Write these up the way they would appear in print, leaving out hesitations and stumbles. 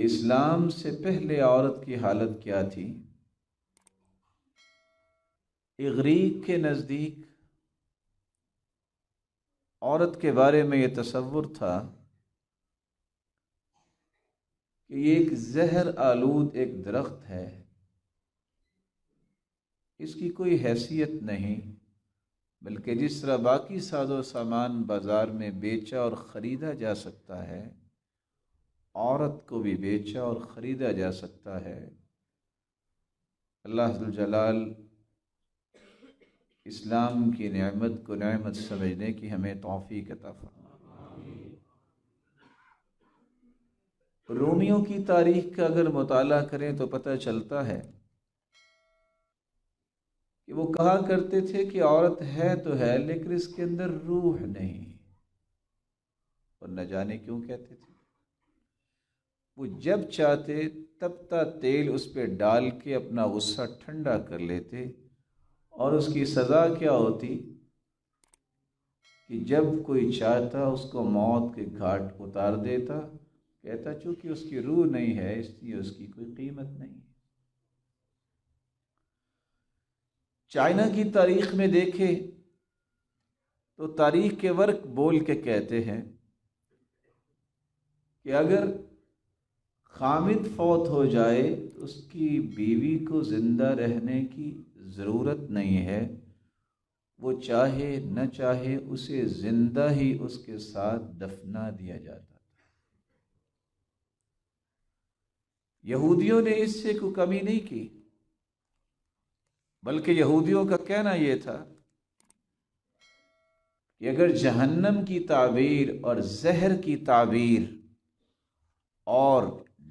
اسلام سے پہلے عورت کی حالت کیا تھی؟ اغریق کے نزدیک عورت کے بارے میں یہ تصور تھا کہ یہ ایک زہر آلود ایک درخت ہے، اس کی کوئی حیثیت نہیں، بلکہ جس طرح باقی ساز و سامان بازار میں بیچا اور خریدا جا سکتا ہے، عورت کو بھی بیچا اور خریدا جا سکتا ہے۔ اللہ ذو الجلال اسلام کی نعمت کو نعمت سمجھنے کی ہمیں توفیق عطا فرمائے۔ رومیوں کی تاریخ کا اگر مطالعہ کریں تو پتہ چلتا ہے کہ وہ کہا کرتے تھے کہ عورت ہے تو ہے لیکن اس کے اندر روح نہیں، اور نہ جانے کیوں کہتے تھے۔ وہ جب چاہتے تبتا تیل اس پہ ڈال کے اپنا غصہ ٹھنڈا کر لیتے، اور اس کی سزا کیا ہوتی کہ جب کوئی چاہتا اس کو موت کے گھاٹ اتار دیتا، کہتا چونکہ اس کی روح نہیں ہے اس لیے اس کی کوئی قیمت نہیں۔ چائنا کی تاریخ میں دیکھیں تو تاریخ کے ورق بول کے کہتے ہیں کہ اگر خامد فوت ہو جائے تو اس کی بیوی کو زندہ رہنے کی ضرورت نہیں ہے، وہ چاہے نہ چاہے اسے زندہ ہی اس کے ساتھ دفنا دیا جاتا تھا۔ یہودیوں نے اس سے کوئی کمی نہیں کی، بلکہ یہودیوں کا کہنا یہ تھا کہ اگر جہنم کی تعبیر اور زہر کی تعبیر اور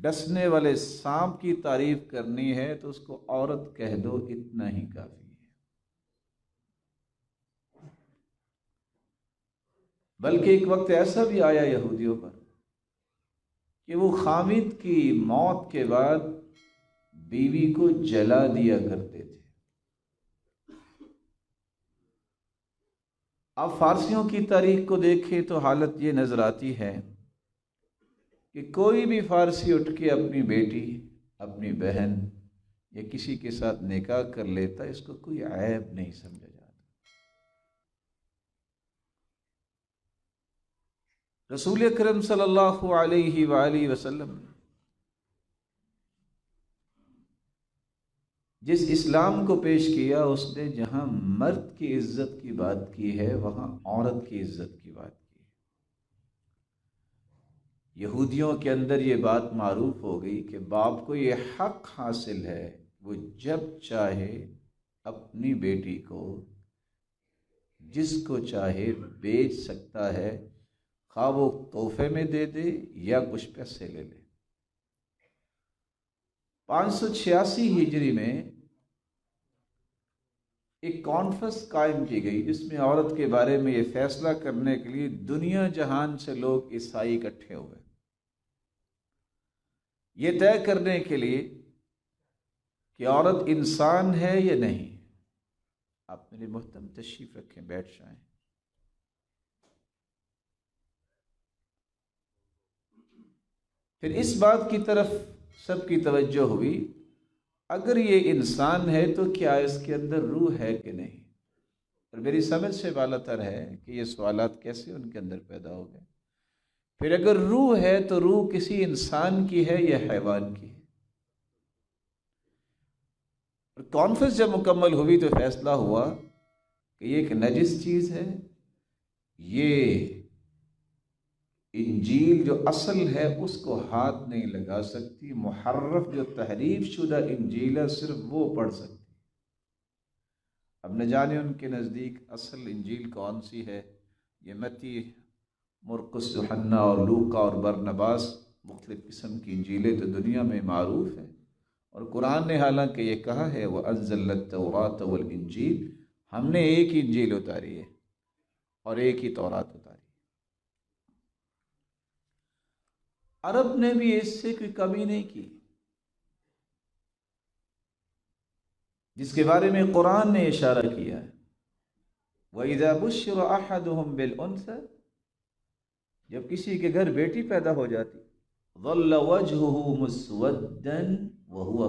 ڈسنے والے سانپ کی تعریف کرنی ہے تو اس کو عورت کہہ دو، اتنا ہی کافی ہے۔ بلکہ ایک وقت ایسا بھی آیا یہودیوں پر کہ وہ خامد کی موت کے بعد بیوی کو جلا دیا کرتے تھے۔ آپ فارسیوں کی تاریخ کو دیکھیں تو حالت یہ نظر آتی ہے کہ کوئی بھی فارسی اٹھ کے اپنی بیٹی، اپنی بہن یا کسی کے ساتھ نکاح کر لیتا، اس کو کوئی عیب نہیں سمجھا جاتا۔ رسول اکرم صلی اللہ علیہ وآلہ وسلم جس اسلام کو پیش کیا، اس نے جہاں مرد کی عزت کی بات کی ہے وہاں عورت کی عزت کی بات کی ہے۔ یہودیوں کے اندر یہ بات معروف ہو گئی کہ باپ کو یہ حق حاصل ہے، وہ جب چاہے اپنی بیٹی کو جس کو چاہے بیچ سکتا ہے، خواہ وہ تحفے میں دے دے یا کچھ پیسے لے لے۔ 586 ہجری میں ایک کانفرنس قائم کی گئی جس میں عورت کے بارے میں یہ فیصلہ کرنے کے لیے دنیا جہان سے لوگ عیسائی اکٹھے ہوئے، یہ طے کرنے کے لیے کہ عورت انسان ہے یا نہیں۔ آپ میرے محترم تشریف رکھیں، بیٹھ جائیں۔ پھر اس بات کی طرف سب کی توجہ ہوئی، اگر یہ انسان ہے تو کیا اس کے اندر روح ہے کہ نہیں؟ اور میری سمجھ سے بالا تر ہے کہ یہ سوالات کیسے ان کے اندر پیدا ہو گئے۔ پھر اگر روح ہے تو روح کسی انسان کی ہے یا حیوان کی ہے؟ اور کانفرنس جب مکمل ہوئی تو فیصلہ ہوا کہ یہ ایک نجس چیز ہے، یہ انجیل جو اصل ہے اس کو ہاتھ نہیں لگا سکتی، محرف جو تحریف شدہ انجیل ہے صرف وہ پڑھ سکتی۔ اب نہ جانے ان کے نزدیک اصل انجیل کون سی ہے، یہ متی، مرقس، یوحنا اور لوقا اور برنباس، مختلف قسم کی انجیلیں تو دنیا میں معروف ہیں، اور قرآن نے حالانکہ یہ کہا ہے وَأَنزَلْنَا التَّوْرَاةَ وَالْإِنجِيلَ، ہم نے ایک ہی انجیل اتاری ہے اور ایک ہی تورات اتاری۔ عرب نے بھی اس سے کوئی کمی نہیں کی، جس کے بارے میں قرآن نے اشارہ کیا ہے وَإِذَا بُشِّرَ أَحَدُهُمْ بِالْأُنثَىٰ، جب کسی کے گھر بیٹی پیدا ہو جاتی ظل وجهه مسودا وهو